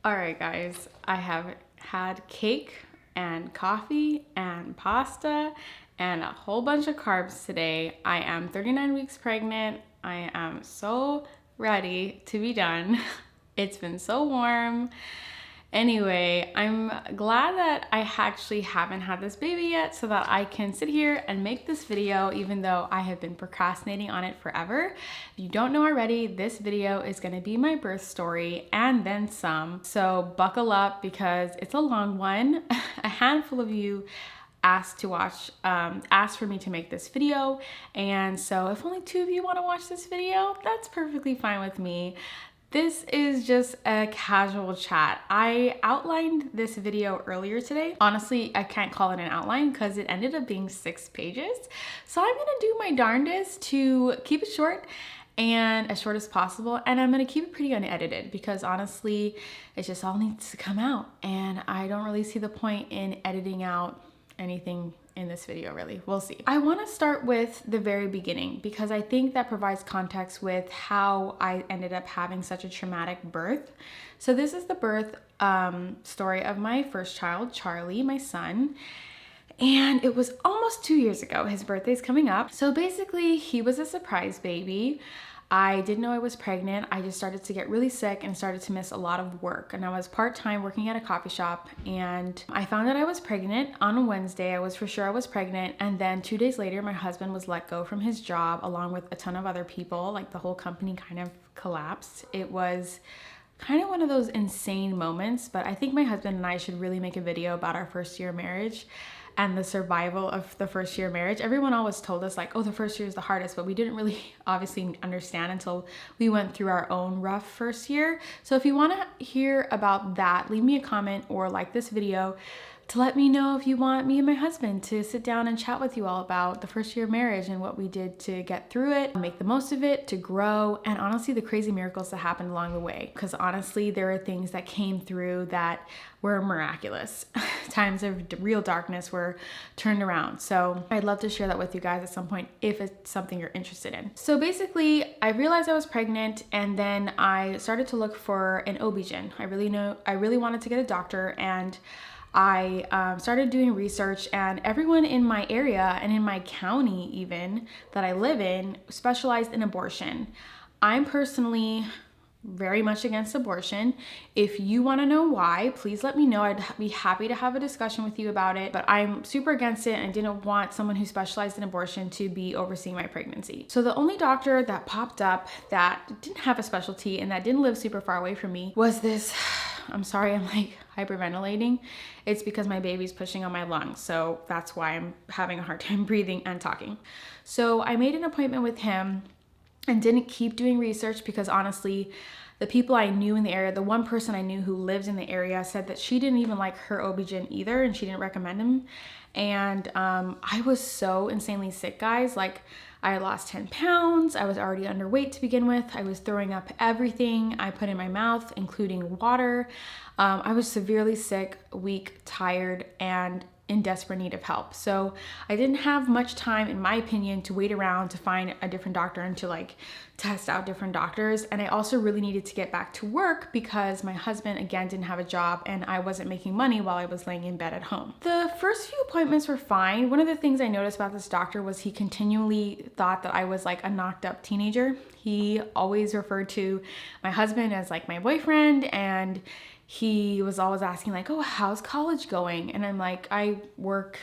All right, guys, I have had cake and coffee and pasta and a whole bunch of carbs today. I am 39 weeks pregnant. I am so ready to be done. It's been so warm. Anyway, I'm glad that I actually haven't had this baby yet so that I can sit here and make this video even though I have been procrastinating on it forever. If you don't know already, this video is going to be my birth story and then some. So buckle up because it's a long one. A handful of you asked for me to make this video, and so if only 2 of you want to watch this video, that's perfectly fine with me. This is just a casual chat. I outlined this video earlier today. Honestly, I can't call it an outline because it ended up being 6 pages. So I'm gonna do my darndest to keep it short and as short as possible. And I'm gonna keep it pretty unedited because honestly, it just all needs to come out. And I don't really see the point in editing out anything in this video, really. We'll see. I want to start with the very beginning because I think that provides context with how I ended up having such a traumatic birth. So this is the birth story of my first child, Charlie, my son. And it was almost 2 years ago. His birthday's coming up. So basically, he was a surprise baby. I didn't know I was pregnant. I just started to get really sick and started to miss a lot of work. And I was part-time working at a coffee shop, and I found out I was pregnant on a Wednesday. I was for sure I was pregnant. And then 2 days later, my husband was let go from his job along with a ton of other people. Like the whole company kind of collapsed. It was kind of one of those insane moments, but I think my husband and I should really make a video about our first year of marriage and the survival of the first year of marriage. Everyone always told us like, oh, the first year is the hardest, but we didn't really obviously understand until we went through our own rough first year. So if you want to hear about that, leave me a comment or like this video to let me know if you want me and my husband to sit down and chat with you all about the first year of marriage and what we did to get through it, make the most of it, to grow, and honestly the crazy miracles that happened along the way. Because honestly, there are things that came through that were miraculous. Times of real darkness were turned around. So I'd love to share that with you guys at some point if it's something you're interested in. So basically, I realized I was pregnant, and then I started to look for an OB-GYN. I really wanted to get a doctor, and I started doing research, and everyone in my area and in my county even that I live in specialized in abortion. I'm personally very much against abortion. If you want to know why, please let me know. I'd be happy to have a discussion with you about it, but I'm super against it and didn't want someone who specialized in abortion to be overseeing my pregnancy. So the only doctor that popped up that didn't have a specialty and that didn't live super far away from me was this, I'm sorry, I'm like hyperventilating. It's because my baby's pushing on my lungs. So that's why I'm having a hard time breathing and talking. So I made an appointment with him and didn't keep doing research because honestly, the people I knew in the area, the one person I knew who lived in the area said that she didn't even like her OB-GYN either, and she didn't recommend him. And I was so insanely sick, guys. Like, I had lost 10 pounds. I was already underweight to begin with. I was throwing up everything I put in my mouth, including water. I was severely sick, weak, tired, and in desperate need of help. So I didn't have much time, in my opinion, to wait around to find a different doctor and to like test out different doctors. And I also really needed to get back to work because my husband again didn't have a job and I wasn't making money while I was laying in bed at home. The first few appointments were fine. One of the things I noticed about this doctor was he continually thought that I was like a knocked up teenager. He always referred to my husband as like my boyfriend, and he was always asking like, oh, how's college going? And I'm like, I work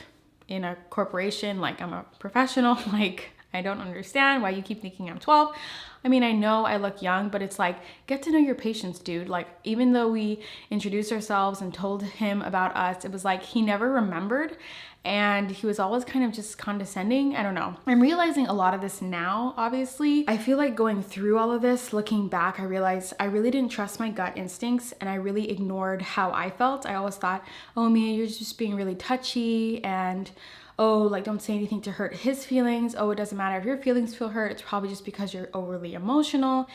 in a corporation, like I'm a professional, like I don't understand why you keep thinking I'm 12. I mean, I know I look young, but it's like, get to know your patients, dude. Like, even though we introduced ourselves and told him about us, it was like he never remembered. And he was always kind of just condescending. I don't know. I'm realizing a lot of this now, obviously. I feel like going through all of this, looking back, I realized I really didn't trust my gut instincts and I really ignored how I felt. I always thought, oh, Mia, you're just being really touchy, and oh, like don't say anything to hurt his feelings. Oh, it doesn't matter if your feelings feel hurt. It's probably just because you're overly emotional.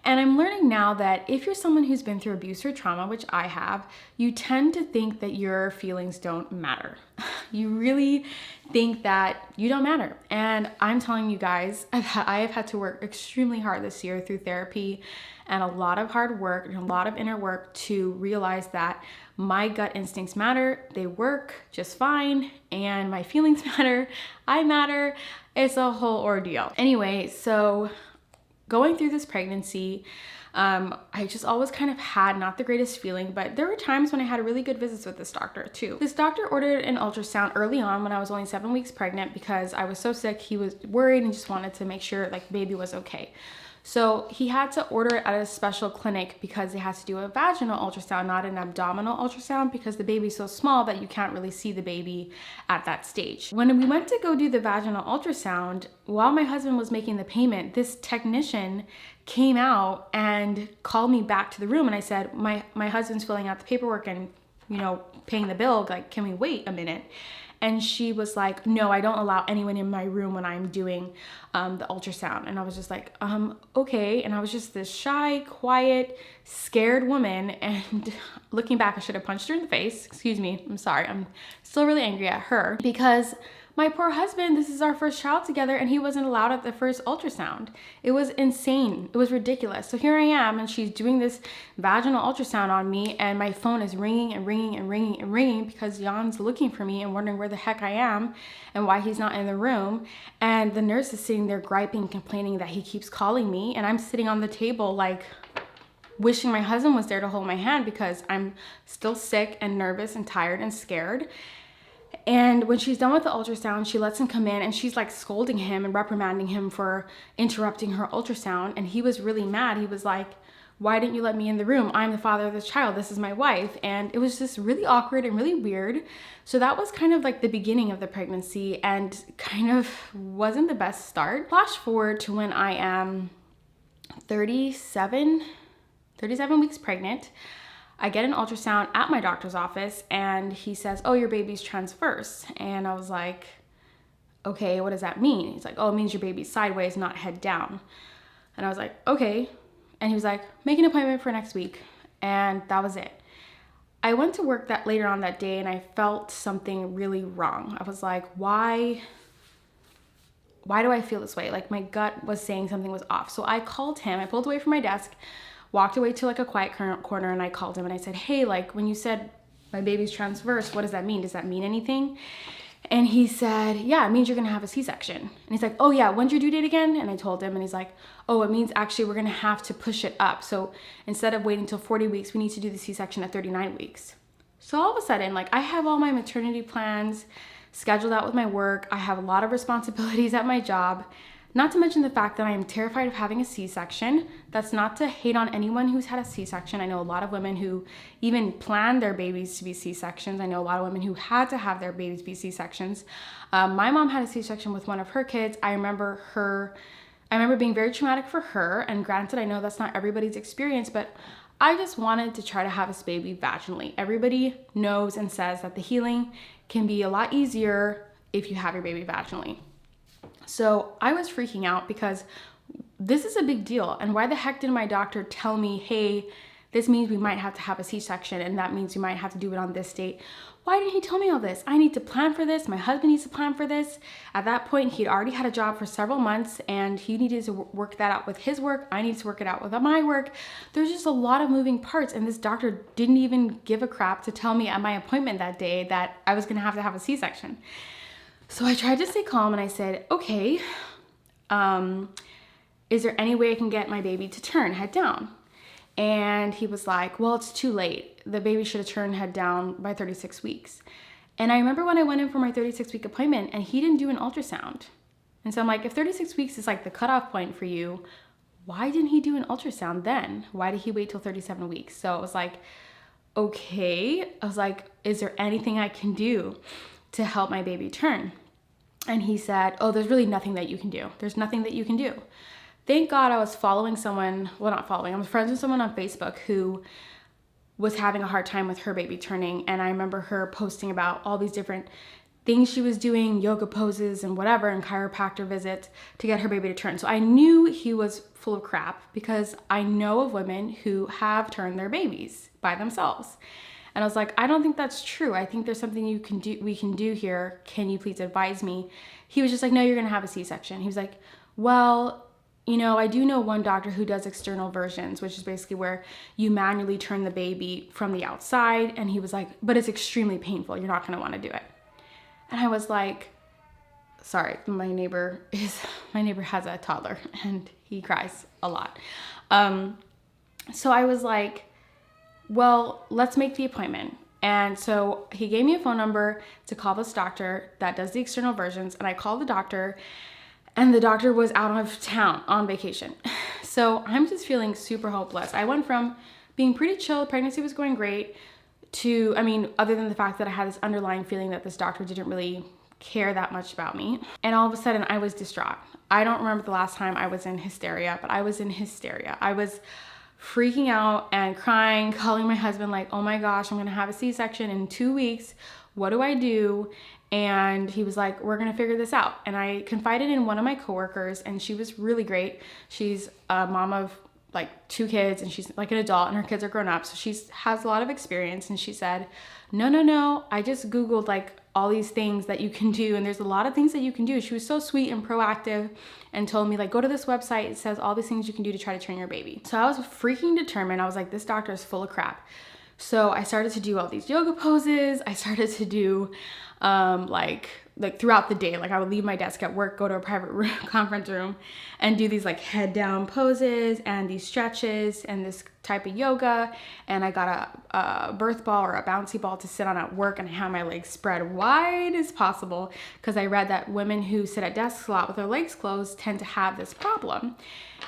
And I'm learning now that if you're someone who's been through abuse or trauma, which I have, you tend to think that your feelings don't matter. You really think that you don't matter. And I'm telling you guys, I have had to work extremely hard this year through therapy and a lot of hard work and a lot of inner work to realize that my gut instincts matter, they work just fine, and my feelings matter, I matter. It's a whole ordeal. Anyway, so going through this pregnancy, I just always kind of had not the greatest feeling, but there were times when I had really good visits with this doctor too. This doctor ordered an ultrasound early on when I was only 7 weeks pregnant because I was so sick. He was worried and just wanted to make sure like baby was okay. So he had to order it at a special clinic because they had to do a vaginal ultrasound, not an abdominal ultrasound, because the baby's so small that you can't really see the baby at that stage. When we went to go do the vaginal ultrasound, while my husband was making the payment, this technician came out and called me back to the room, and I said, my husband's filling out the paperwork and, you know, paying the bill, like, can we wait a minute? And she was like, no, I don't allow anyone in my room when I'm doing the ultrasound. And I was just like, okay. And I was just this shy, quiet, scared woman. And looking back, I should have punched her in the face. Excuse me. I'm sorry. I'm still really angry at her because my poor husband, this is our first child together, and he wasn't allowed at the first ultrasound. It was insane. It was ridiculous. So here I am, and she's doing this vaginal ultrasound on me, and my phone is ringing and ringing and ringing and ringing because Jan's looking for me and wondering where the heck I am and why he's not in the room. And the nurse is sitting there griping, complaining that he keeps calling me, and I'm sitting on the table like wishing my husband was there to hold my hand because I'm still sick and nervous and tired and scared. And when she's done with the ultrasound, she lets him come in and she's like scolding him and reprimanding him for interrupting her ultrasound. And he was really mad. He was like, why didn't you let me in the room? I'm the father of this child. This is my wife. And it was just really awkward and really weird. So that was kind of like the beginning of the pregnancy and kind of wasn't the best start. Flash forward to when I am 37 weeks pregnant. I get an ultrasound at my doctor's office and he says, oh, your baby's transverse. And I was like, okay, what does that mean? He's like, oh, it means your baby's sideways, not head down. And I was like, okay. And he was like, make an appointment for next week. And that was it. I went to work that later on that day and I felt something really wrong. I was like, why do I feel this way? Like my gut was saying something was off. So I called him, I pulled away from my desk, walked away to like a quiet corner, and I called him and I said, hey, like when you said my baby's transverse, what does that mean? Does that mean anything? And he said, yeah, it means you're gonna have a C-section. And he's like, oh yeah, when's your due date again? And I told him, and he's like, oh, it means actually we're gonna have to push it up. So instead of waiting till 40 weeks, we need to do the C-section at 39 weeks. So all of a sudden, like I have all my maternity plans scheduled out with my work. I have a lot of responsibilities at my job. Not to mention the fact that I am terrified of having a C-section. That's not to hate on anyone who's had a C-section. I know a lot of women who even planned their babies to be C-sections. I know a lot of women who had to have their babies be C-sections. My mom had a C-section with one of her kids. I remember being very traumatic for her. And granted, I know that's not everybody's experience, but I just wanted to try to have this baby vaginally. Everybody knows and says that the healing can be a lot easier if you have your baby vaginally. So I was freaking out because this is a big deal. And why the heck didn't my doctor tell me, hey, this means we might have to have a C-section and that means we might have to do it on this date? Why didn't he tell me all this? I need to plan for this. My husband needs to plan for this. At that point, he'd already had a job for several months and he needed to work that out with his work. I needed to work it out with my work. There's just a lot of moving parts. And this doctor didn't even give a crap to tell me at my appointment that day that I was gonna have to have a C-section. So I tried to stay calm and I said, okay, is there any way I can get my baby to turn head down? And he was like, well, it's too late. The baby should have turned head down by 36 weeks. And I remember when I went in for my 36-week appointment and he didn't do an ultrasound. And so I'm like, if 36 weeks is like the cutoff point for you, why didn't he do an ultrasound then? Why did he wait till 37 weeks? So it was like, okay. I was like, is there anything I can do to help my baby turn? And he said, oh, there's really nothing that you can do. There's nothing that you can do. Thank God I was following someone, well, not following, I was friends with someone on Facebook who was having a hard time with her baby turning. And I remember her posting about all these different things she was doing, yoga poses and whatever, and chiropractor visits to get her baby to turn. So I knew he was full of crap because I know of women who have turned their babies by themselves. And I was like, I don't think that's true. I think there's something we can do here. Can you please advise me? He was just like, no, you're gonna have a C-section. He was like, well, I do know one doctor who does external versions, which is basically where you manually turn the baby from the outside. And he was like, but it's extremely painful. You're not going to want to do it. And I was like, sorry, my neighbor has a toddler and he cries a lot. So I was like, well, let's make the appointment. And so he gave me a phone number to call this doctor that does the external versions. And I called the doctor, and the doctor was out of town on vacation. So I'm just feeling super hopeless. I went from being pretty chill, pregnancy was going great, to, other than the fact that I had this underlying feeling that this doctor didn't really care that much about me. And all of a sudden I was distraught. I don't remember the last time I was in hysteria, but I was in hysteria. I was freaking out and crying, calling my husband like, oh my gosh, I'm gonna have a C-section in 2 weeks. What do I do? And he was like, we're gonna figure this out. And I confided in one of my coworkers, and she was really great. She's a mom of like 2 kids, and she's like an adult, and her kids are grown up. So she has a lot of experience. And she said, no, I just Googled like all these things that you can do, and there's a lot of things that you can do. She was so sweet and proactive and told me like, go to this website. It says all these things you can do to try to train your baby. So I was freaking determined. I was like, this doctor is full of crap. So I started to do all these yoga poses. I started to do like throughout the day, like I would leave my desk at work, go to a private room, conference room, and do these like head down poses and these stretches and this type of yoga. And I got a birth ball or a bouncy ball to sit on at work, and I had my legs spread wide as possible because I read that women who sit at desks a lot with their legs closed tend to have this problem.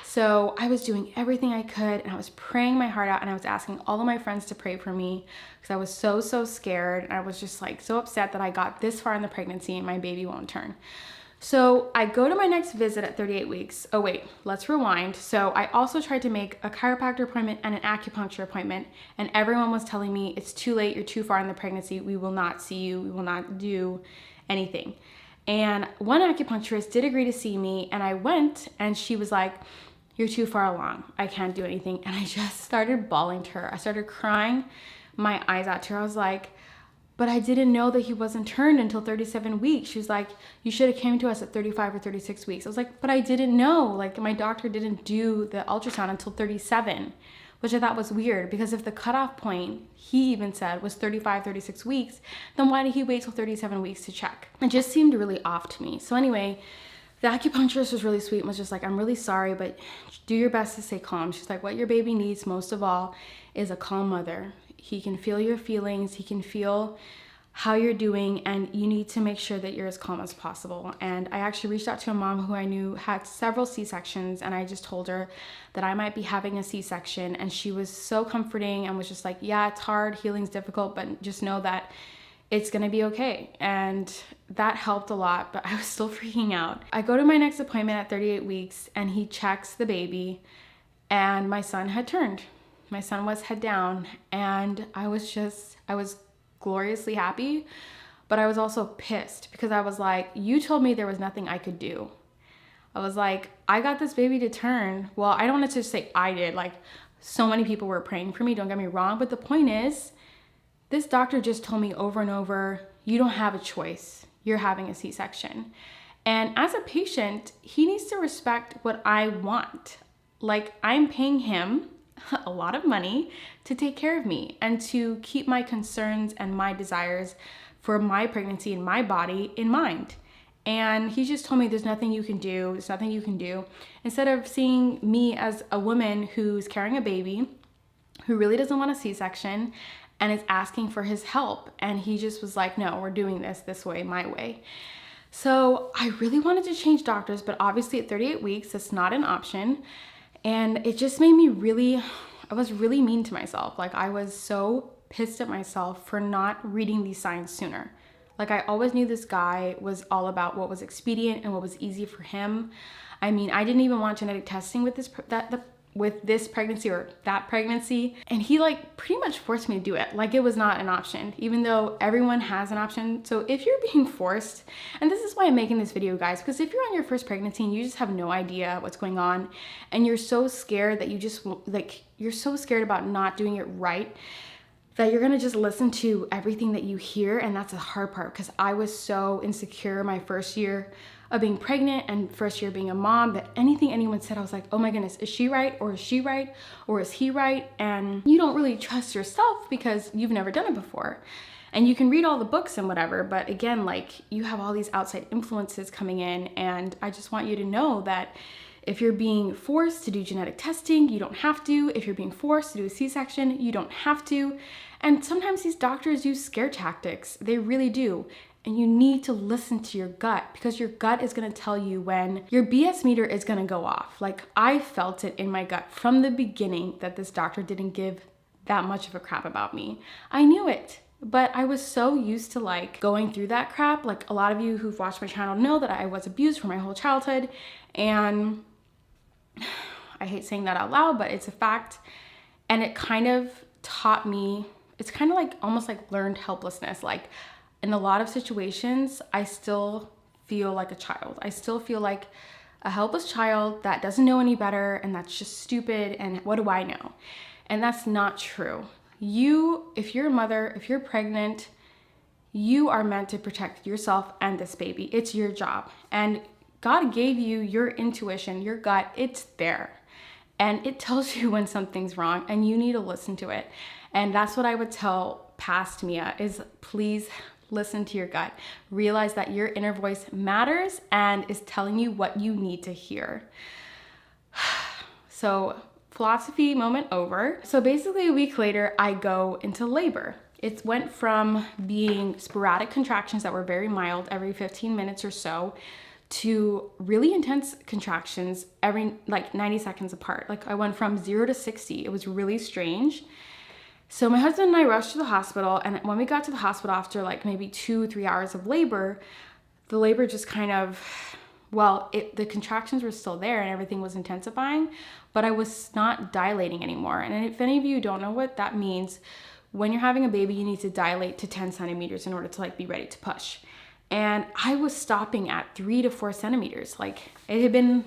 So I was doing everything I could, and I was praying my heart out, and I was asking all of my friends to pray for me because I was so scared. And I was just like so upset that I got this far in the pregnancy and my baby won't turn. So I go to my next visit at 38 weeks. Oh wait, let's rewind. So I also tried to make a chiropractor appointment and an acupuncture appointment, and everyone was telling me it's too late, you're too far in the pregnancy, we will not see you, we will not do anything. And one acupuncturist did agree to see me, and I went, and she was like, you're too far along, I can't do anything. And I just started bawling to her. I started crying my eyes out to her. I was like, but I didn't know that he wasn't turned until 37 weeks. She was like, you should have came to us at 35 or 36 weeks. I was like, but I didn't know. Like, my doctor didn't do the ultrasound until 37, which I thought was weird, because if the cutoff point, he even said, was 35, 36 weeks, then why did he wait till 37 weeks to check? It just seemed really off to me. So anyway, the acupuncturist was really sweet and was just like, I'm really sorry, but do your best to stay calm. She's like, what your baby needs most of all is a calm mother. He can feel your feelings. He can feel how you're doing, and you need to make sure that you're as calm as possible. And I actually reached out to a mom who I knew had several C-sections, and I just told her that I might be having a C-section, and she was so comforting and was just like, yeah, it's hard, healing's difficult, but just know that it's gonna be okay. And that helped a lot, but I was still freaking out. I go to my next appointment at 38 weeks, and he checks the baby, and my son had turned. My son was head down, and I was gloriously happy, but I was also pissed because I was like, you told me there was nothing I could do. I was like, I got this baby to turn. Well, I don't want to just say I did, like so many people were praying for me, don't get me wrong, but the point is, this doctor just told me over and over, you don't have a choice. You're having a C-section. And as a patient, he needs to respect what I want. Like, I'm paying him a lot of money to take care of me and to keep my concerns and my desires for my pregnancy and my body in mind. And he just told me there's nothing you can do. There's nothing you can do. Instead of seeing me as a woman who's carrying a baby, who really doesn't want a C-section and is asking for his help. And he just was like, no, we're doing this way, my way. So I really wanted to change doctors, but obviously at 38 weeks, it's not an option. And it just made me I was really mean to myself. Like, I was so pissed at myself for not reading these signs sooner. Like, I always knew this guy was all about what was expedient and what was easy for him. I mean, I didn't even want genetic testing with this pregnancy or that pregnancy. And he like pretty much forced me to do it. Like, it was not an option, even though everyone has an option. So if you're being forced, and this is why I'm making this video, guys, because if you're on your first pregnancy and you just have no idea what's going on, and you're so scared that you're so scared about not doing it right, that you're gonna just listen to everything that you hear. And that's the hard part, because I was so insecure my first year of being pregnant and first year being a mom that anything anyone said, I was like, oh my goodness, is she right? Or is she right? Or is he right? And you don't really trust yourself because you've never done it before. And you can read all the books and whatever, but again, like you have all these outside influences coming in, and I just want you to know that if you're being forced to do genetic testing, you don't have to. If you're being forced to do a C-section, you don't have to. And sometimes these doctors use scare tactics. They really do. And you need to listen to your gut, because your gut is gonna tell you when your BS meter is gonna go off. Like I felt it in my gut from the beginning that this doctor didn't give that much of a crap about me. I knew it. But I was so used to like going through that crap. Like a lot of you who've watched my channel know that I was abused for my whole childhood, and I hate saying that out loud, but it's a fact. And it kind of taught me, it's kind of like almost like learned helplessness. Like in a lot of situations, I still feel like a child. I still feel like a helpless child that doesn't know any better and that's just stupid and what do I know? And that's not true. If you're a mother, if you're pregnant, you are meant to protect yourself and this baby. It's your job. And God gave you your intuition, your gut, it's there. And it tells you when something's wrong and you need to listen to it. And that's what I would tell past Mia is please listen to your gut. Realize that your inner voice matters and is telling you what you need to hear. So philosophy moment over. So basically a week later, I go into labor. It went from being sporadic contractions that were very mild every 15 minutes or so to really intense contractions every like 90 seconds apart. Like I went from 0 to 60. It was really strange. So my husband and I rushed to the hospital, and when we got to the hospital after like maybe 2-3 hours of labor, the labor just kind of, the contractions were still there and everything was intensifying, but I was not dilating anymore. And if any of you don't know what that means, when you're having a baby, you need to dilate to 10 centimeters in order to like be ready to push. And I was stopping at 3 to 4 centimeters. Like it had been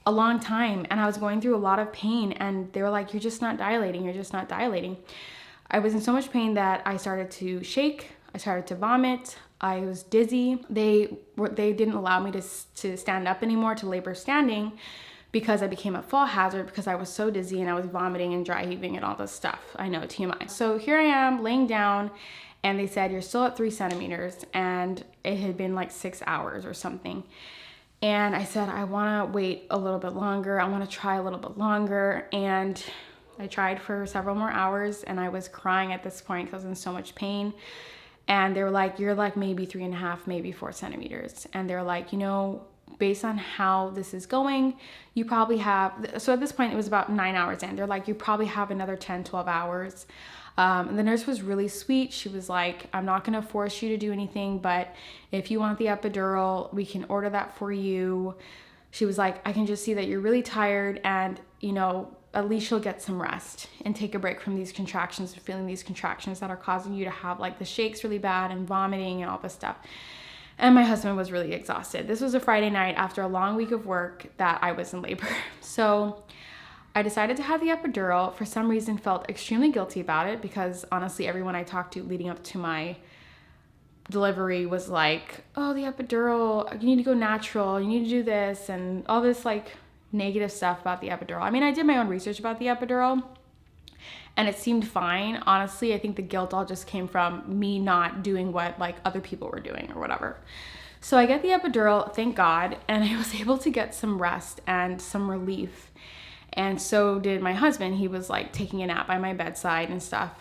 a long time and I was going through a lot of pain, and they were like, you're just not dilating. You're just not dilating. I was in so much pain that I started to shake. I started to vomit. I was dizzy. They didn't allow me to stand up anymore, to labor standing, because I became a fall hazard because I was so dizzy and I was vomiting and dry heaving and all this stuff. I know, TMI. So here I am laying down, and they said, you're still at 3 centimeters. And it had been like 6 hours or something. And I said, I want to wait a little bit longer. I want to try a little bit longer. And I tried for several more hours, and I was crying at this point because I was in so much pain. And they were like, you're like maybe 3.5, maybe 4 centimeters. And they're like, based on how this is going, you probably have, so at this point it was about 9 hours in. They're like, you probably have another 10, 12 hours. And the nurse was really sweet. She was like, I'm not going to force you to do anything, but if you want the epidural, we can order that for you. She was like, I can just see that you're really tired, and, at least you'll get some rest and take a break from these contractions and feeling these contractions that are causing you to have like the shakes really bad and vomiting and all this stuff. And my husband was really exhausted. This was a Friday night after a long week of work that I was in labor. So I decided to have the epidural. For some reason, felt extremely guilty about it because honestly, everyone I talked to leading up to my delivery was like, oh, the epidural, you need to go natural, you need to do this, and all this like negative stuff about the epidural. I mean, I did my own research about the epidural and it seemed fine. Honestly, I think the guilt all just came from me not doing what like other people were doing or whatever. So I get the epidural, thank God, and I was able to get some rest and some relief. And so did my husband. He was like taking a nap by my bedside and stuff.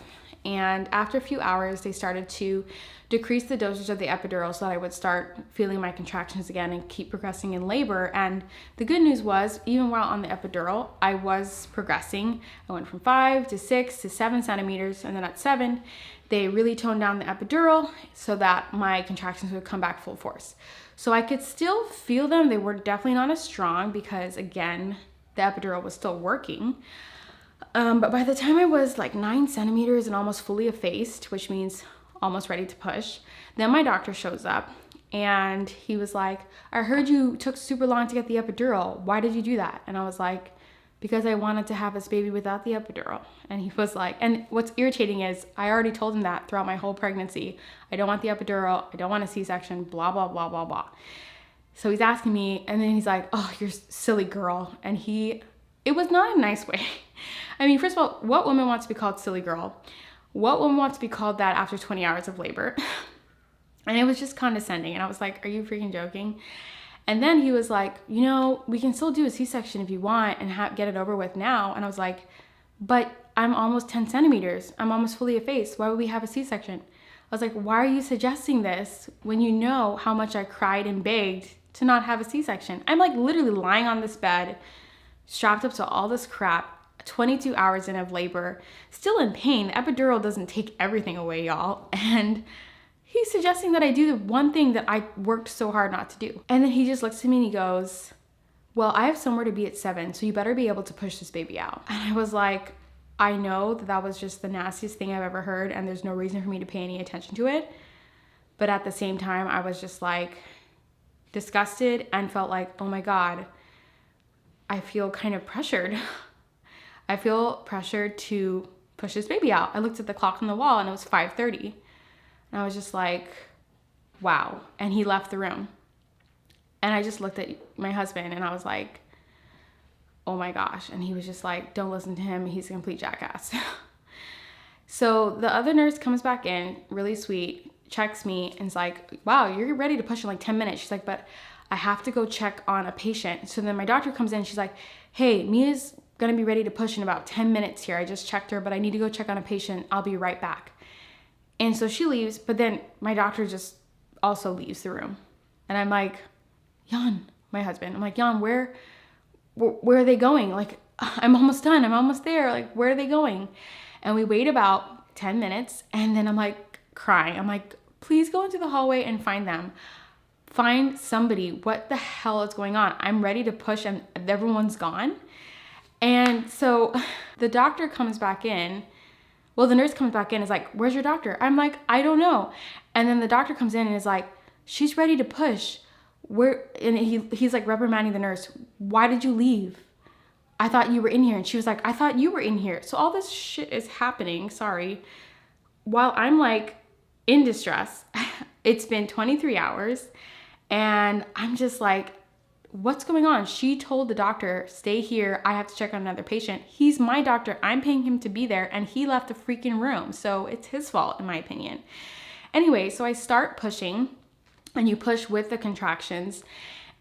And after a few hours, they started to decrease the dosage of the epidural so that I would start feeling my contractions again and keep progressing in labor. And the good news was, even while on the epidural, I was progressing. I went from 5 to 6 to 7 centimeters. And then at 7, they really toned down the epidural so that my contractions would come back full force. So I could still feel them. They were definitely not as strong because, again, the epidural was still working. But by the time I was like 9 centimeters and almost fully effaced, which means almost ready to push, then my doctor shows up and he was like, I heard you took super long to get the epidural. Why did you do that? And I was like, because I wanted to have this baby without the epidural. And he was like, and what's irritating is I already told him that throughout my whole pregnancy. I don't want the epidural. I don't want a C-section, blah, blah, blah, blah, blah. So he's asking me, and then he's like, oh, you're a silly girl. And it was not a nice way. I mean, first of all, what woman wants to be called silly girl? What woman wants to be called that after 20 hours of labor? And it was just condescending. And I was like, are you freaking joking? And then he was like, we can still do a C-section if you want and get it over with now. And I was like, but I'm almost 10 centimeters. I'm almost fully effaced. Why would we have a C-section? I was like, why are you suggesting this when you know how much I cried and begged to not have a C-section? I'm like literally lying on this bed, strapped up to all this crap, 22 hours in of labor, still in pain. The epidural doesn't take everything away, y'all. And he's suggesting that I do the one thing that I worked so hard not to do. And then he just looks at me and he goes, well, I have somewhere to be at 7, so you better be able to push this baby out. And I was like, I know that was just the nastiest thing I've ever heard, and there's no reason for me to pay any attention to it. But at the same time, I was just like disgusted and felt like, oh my God, I feel kind of pressured. I feel pressured to push this baby out. I looked at the clock on the wall and it was 5:30. And I was just like, wow. And he left the room. And I just looked at my husband and I was like, oh my gosh. And he was just like, don't listen to him. He's a complete jackass. So the other nurse comes back in, really sweet, checks me and is like, wow, you're ready to push in like 10 minutes. She's like, but I have to go check on a patient. So then my doctor comes in. She's like, hey, Mia's going to be ready to push in about 10 minutes here. I just checked her, but I need to go check on a patient. I'll be right back. And so she leaves, but then my doctor just also leaves the room. And I'm like, Jan, my husband, I'm like, Jan, where are they going? Like, I'm almost done. I'm almost there. Like, where are they going? And we wait about 10 minutes and then I'm like crying. I'm like, please go into the hallway and find them. Find somebody. What the hell is going on? I'm ready to push and everyone's gone. And so the doctor comes back in. Well, the nurse comes back in and is like, where's your doctor? I'm like, I don't know. And then the doctor comes in and is like, she's ready to push. And he's like reprimanding the nurse. Why did you leave? I thought you were in here. And she was like, I thought you were in here. So all this shit is happening, while I'm like in distress. It's been 23 hours and I'm just like, what's going on? She told the doctor, stay here. I have to check on another patient. He's my doctor. I'm paying him to be there and he left the freaking room. So it's his fault in my opinion. Anyway, so I start pushing and you push with the contractions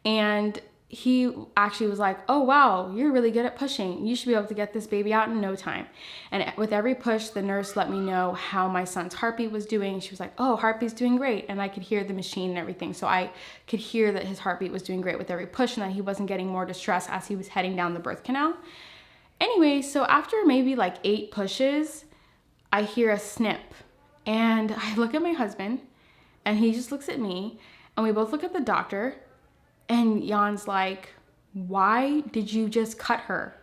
and he actually was like, oh wow, you're really good at pushing. You should be able to get this baby out in no time. And with every push, the nurse let me know how my son's heartbeat was doing. She was like, oh, heartbeat's doing great. And I could hear the machine and everything. So I could hear that his heartbeat was doing great with every push and that he wasn't getting more distress as he was heading down the birth canal. Anyway, so after maybe like 8 pushes, I hear a snip and I look at my husband and he just looks at me and we both look at the doctor. And Jan's like, why did you just cut her?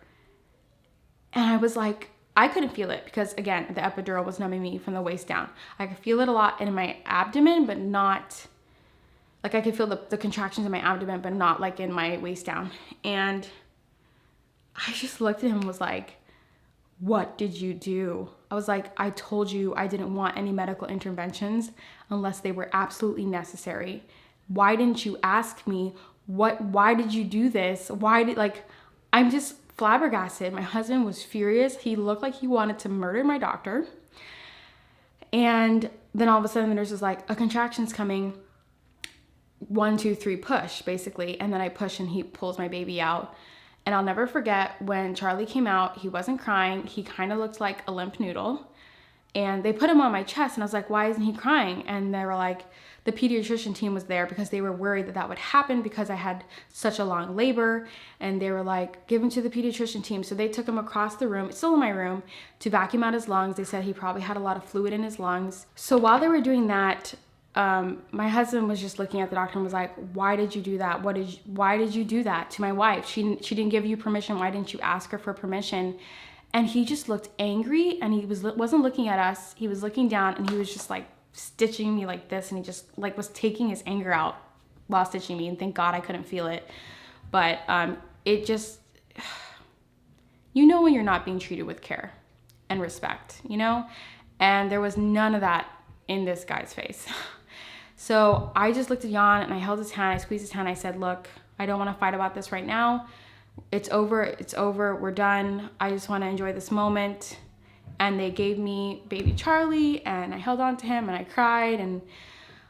And I was like, I couldn't feel it because, again, the epidural was numbing me from the waist down. I could feel it a lot in my abdomen, but not, like I could feel the contractions in my abdomen, but not like in my waist down. And I just looked at him and was like, what did you do? I was like, I told you I didn't want any medical interventions unless they were absolutely necessary. Why didn't you ask me? Why did you do this? I'm just flabbergasted. My husband was furious. He looked like he wanted to murder my doctor. And then all of a sudden the nurse was like, a contraction's coming. 1, 2, 3, push, basically. And then I push and he pulls my baby out. And I'll never forget when Charlie came out, he wasn't crying. He kind of looked like a limp noodle. And they put him on my chest and I was like, why isn't he crying? And they were like, the pediatrician team was there because they were worried that would happen because I had such a long labor. And they were like, give him to the pediatrician team. So they took him across the room, it's still in my room, to vacuum out his lungs. They said he probably had a lot of fluid in his lungs. So while they were doing that, my husband was just looking at the doctor and was like, why did you do that? Why did you do that to my wife? She didn't give you permission. Why didn't you ask her for permission? And he just looked angry and he wasn't looking at us. He was looking down and he was just like stitching me like this. And he just like was taking his anger out while stitching me. And thank God I couldn't feel it. But it just, when you're not being treated with care and respect, And there was none of that in this guy's face. So I just looked at Jan and I held his hand, I squeezed his hand. I said, look, I don't want to fight about this right now. It's over, we're done. I just want to enjoy this moment. And they gave me baby Charlie and I held on to him and I cried and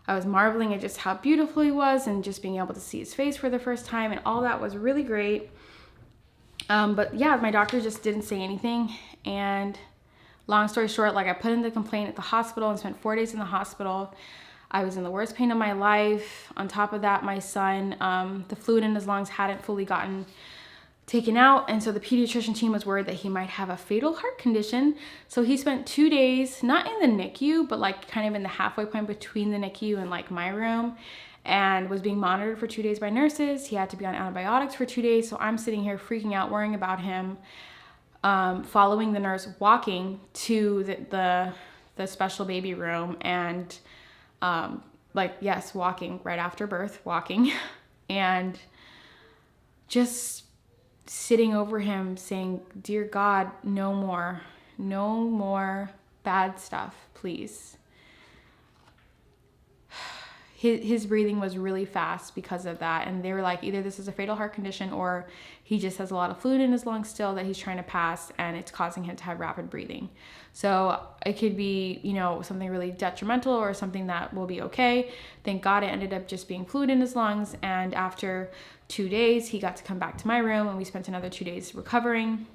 I was marveling at just how beautiful he was and just being able to see his face for the first time, and all that was really great. But yeah, my doctor just didn't say anything. And long story short, like, I put in the complaint at the hospital and spent 4 days in the hospital. I was in the worst pain of my life. On top of that, my son, the fluid in his lungs hadn't fully gotten taken out, and so the pediatrician team was worried that he might have a fatal heart condition. So he spent 2 days, not in the NICU, but like kind of in the halfway point between the NICU and like my room, and was being monitored for 2 days by nurses. He had to be on antibiotics for 2 days. So I'm sitting here freaking out, worrying about him, following the nurse, walking to the special baby room, and walking right after birth, walking, and just sitting over him saying, dear God, no more bad stuff, please. His breathing was really fast because of that. And they were like, either this is a fatal heart condition or he just has a lot of fluid in his lungs still that he's trying to pass, and it's causing him to have rapid breathing. So it could be, something really detrimental or something that will be okay. Thank God it ended up just being fluid in his lungs. And after 2 days, he got to come back to my room and we spent another 2 days recovering.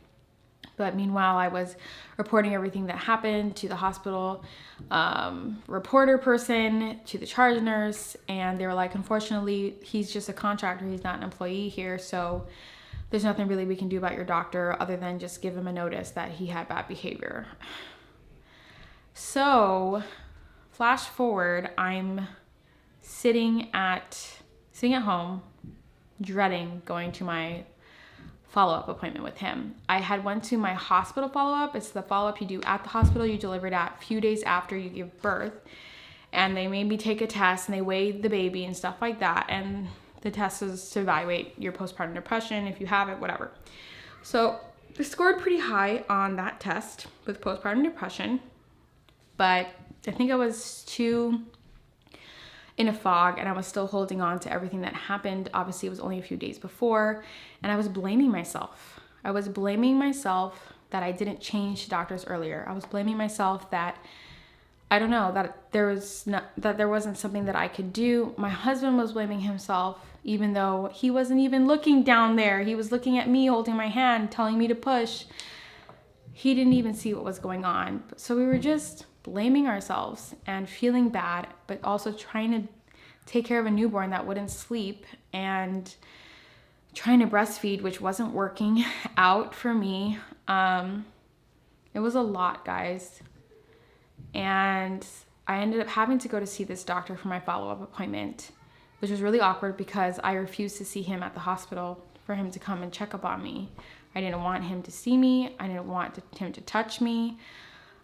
But meanwhile, I was reporting everything that happened to the hospital reporter person, to the charge nurse, and they were like, unfortunately, he's just a contractor. He's not an employee here, so there's nothing really we can do about your doctor other than just give him a notice that he had bad behavior. So flash forward, I'm sitting at home, dreading going to my follow-up appointment with him. I had went to my hospital follow-up. It's the follow-up you do at the hospital. You delivered at a few days after you give birth. And they made me take a test and they weighed the baby and stuff like that. And the test is to evaluate your postpartum depression, if you have it, whatever. So I scored pretty high on that test with postpartum depression. But I think I was too in a fog, and I was still holding on to everything that happened. Obviously, it was only a few days before, and I was blaming myself. I was blaming myself that I didn't change doctors earlier. I was blaming myself that, I don't know, that there wasn't something that I could do. My husband was blaming himself, even though he wasn't even looking down there. He was looking at me, holding my hand, telling me to push. He didn't even see what was going on. So we were just blaming ourselves and feeling bad, but also trying to take care of a newborn that wouldn't sleep, and trying to breastfeed, which wasn't working out for me. It was a lot, guys. And I ended up having to go to see this doctor for my follow-up appointment, which was really awkward because I refused to see him at the hospital for him to come and check up on me. I didn't want him to see me. I didn't want him to touch me.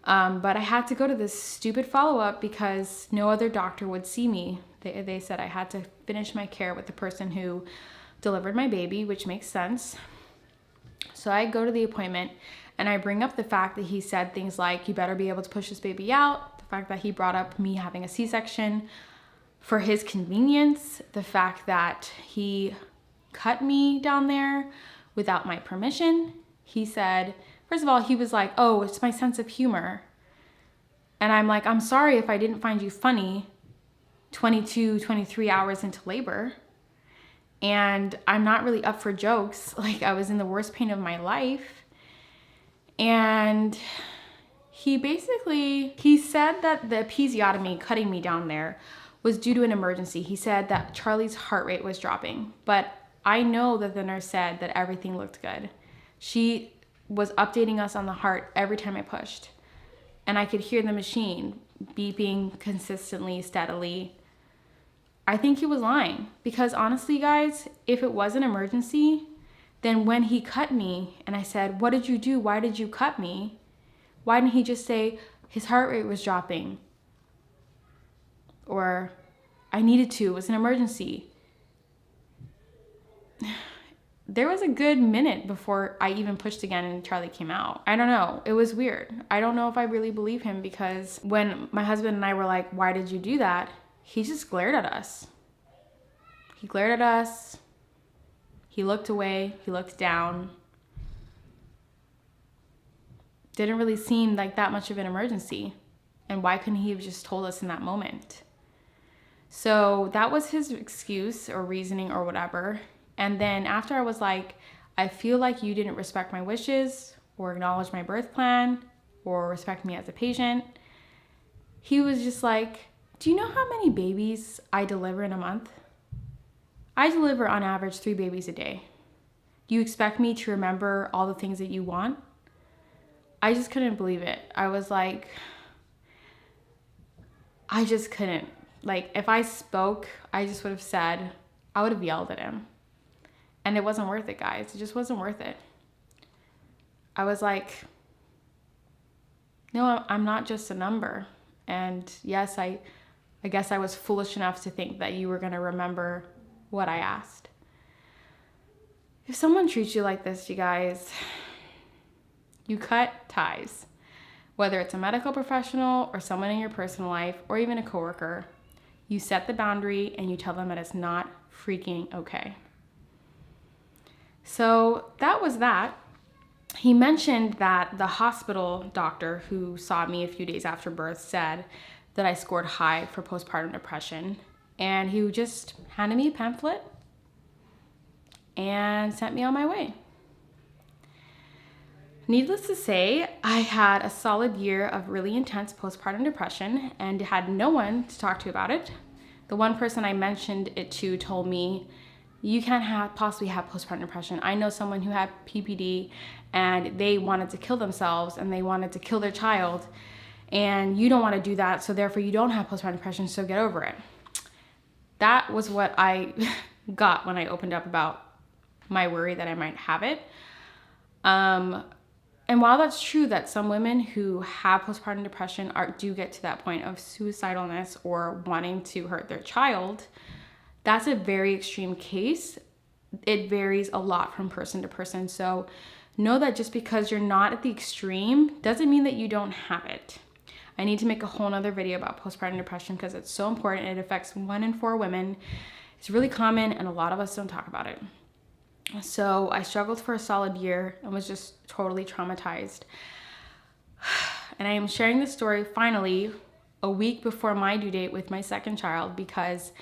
But I had to go to this stupid follow-up because no other doctor would see me. They said I had to finish my care with the person who delivered my baby, which makes sense. So I go to the appointment and I bring up the fact that he said things like, you better be able to push this baby out. The fact that he brought up me having a C-section for his convenience. The fact that he cut me down there without my permission. He said, first of all, he was like, oh, it's my sense of humor. And I'm like, I'm sorry if I didn't find you funny 22, 23 hours into labor. And I'm not really up for jokes. Like, I was in the worst pain of my life. And he said that the episiotomy, cutting me down there, was due to an emergency. He said that Charlie's heart rate was dropping. But I know that the nurse said that everything looked good. She was updating us on the heart every time I pushed. And I could hear the machine beeping consistently, steadily. I think he was lying. Because honestly, guys, if it was an emergency, then when he cut me and I said, what did you do? Why did you cut me? Why didn't he just say his heart rate was dropping? Or I needed to, it was an emergency. There was a good minute before I even pushed again and Charlie came out. I don't know. It was weird. I don't know if I really believe him, because when my husband and I were like, why did you do that? he just glared at us. He glared at us. He looked away. He looked down. Didn't really seem like that much of an emergency. And why couldn't he have just told us in that moment? So that was his excuse or reasoning or whatever. And then after I was like, I feel like you didn't respect my wishes or acknowledge my birth plan or respect me as a patient, he was just like, do you know how many babies I deliver in a month? I deliver on average 3 babies a day. Do you expect me to remember all the things that you want? I just couldn't believe it. I was like, I just couldn't. Like, if I spoke, I just would have said, I would have yelled at him. And it wasn't worth it, guys. It just wasn't worth it. I was like, no, I'm not just a number. And yes, I guess I was foolish enough to think that you were going to remember what I asked. If someone treats you like this, you guys, you cut ties. Whether it's a medical professional or someone in your personal life or even a coworker, you set the boundary and you tell them that it's not freaking okay. So that was that. He mentioned that the hospital doctor who saw me a few days after birth said that I scored high for postpartum depression, and he just handed me a pamphlet and sent me on my way. Needless to say, I had a solid year of really intense postpartum depression and had no one to talk to about it. The one person I mentioned it to told me, you can't possibly have postpartum depression. I know someone who had PPD and they wanted to kill themselves and they wanted to kill their child, and you don't want to do that, so therefore you don't have postpartum depression, so get over it. That was what I got when I opened up about my worry that I might have it. And while that's true that some women who have postpartum depression do get to that point of suicidalness or wanting to hurt their child, that's a very extreme case. It varies a lot from person to person. So know that just because you're not at the extreme doesn't mean that you don't have it. I need to make a whole nother video about postpartum depression because it's so important. It affects 1 in 4 women. It's really common and a lot of us don't talk about it. So I struggled for a solid year and was just totally traumatized. And I am sharing this story finally a week before my due date with my second child because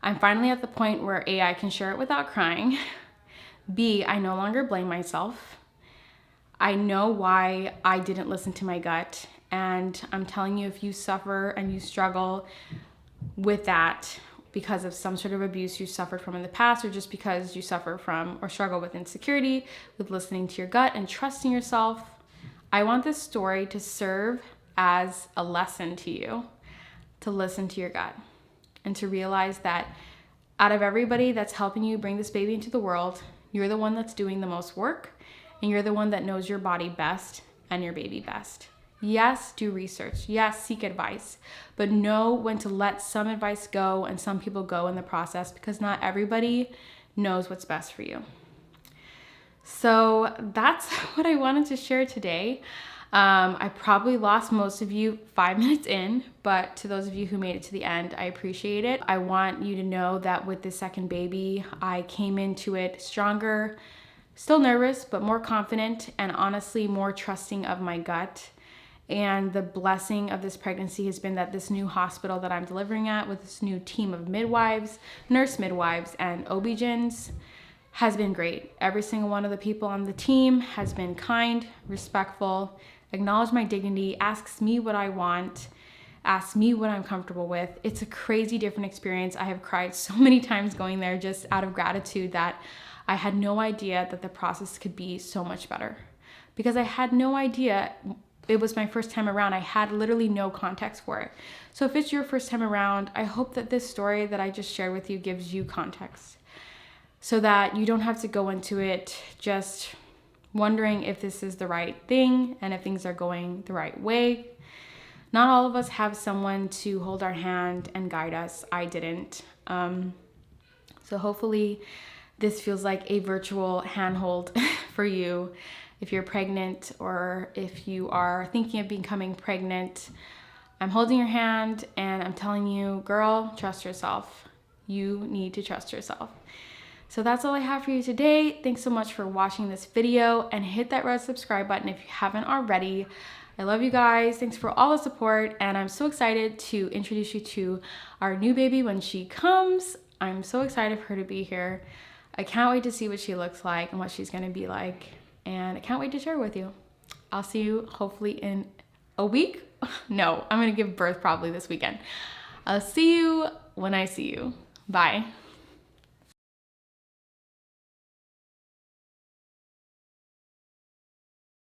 I'm finally at the point where A, I can share it without crying. B, I no longer blame myself. I know why I didn't listen to my gut. And I'm telling you, if you suffer and you struggle with that because of some sort of abuse you suffered from in the past, or just because you suffer from or struggle with insecurity, with listening to your gut and trusting yourself, I want this story to serve as a lesson to you, to listen to your gut and to realize that out of everybody that's helping you bring this baby into the world, you're the one that's doing the most work and you're the one that knows your body best and your baby best. Yes, do research. Yes, seek advice, but know when to let some advice go and some people go in the process because not everybody knows what's best for you. So that's what I wanted to share today. I probably lost most of you 5 minutes in, but to those of you who made it to the end, I appreciate it. I want you to know that with the second baby, I came into it stronger, still nervous, but more confident and honestly more trusting of my gut. And the blessing of this pregnancy has been that this new hospital that I'm delivering at with this new team of midwives, nurse midwives, and OB-GYNs has been great. Every single one of the people on the team has been kind, respectful, acknowledged my dignity, asks me what I want, asks me what I'm comfortable with. It's a crazy different experience. I have cried so many times going there just out of gratitude that I had no idea that the process could be so much better because I had no idea. It was my first time around. I had literally no context for it. So if it's your first time around, I hope that this story that I just shared with you gives you context so that you don't have to go into it just wondering if this is the right thing and if things are going the right way. Not all of us have someone to hold our hand and guide us. I didn't. So hopefully this feels like a virtual handhold for you. If you're pregnant or if you are thinking of becoming pregnant, I'm holding your hand and I'm telling you, girl, trust yourself. You need to trust yourself. So that's all I have for you today. Thanks so much for watching this video, and hit that red subscribe button if you haven't already. I love you guys. Thanks for all the support, and I'm so excited to introduce you to our new baby when she comes. I'm so excited for her to be here. I can't wait to see what she looks like and what she's gonna be like, and I can't wait to share with you. I'll see you hopefully in a week. No, I'm gonna give birth probably this weekend. I'll see you when I see you. Bye.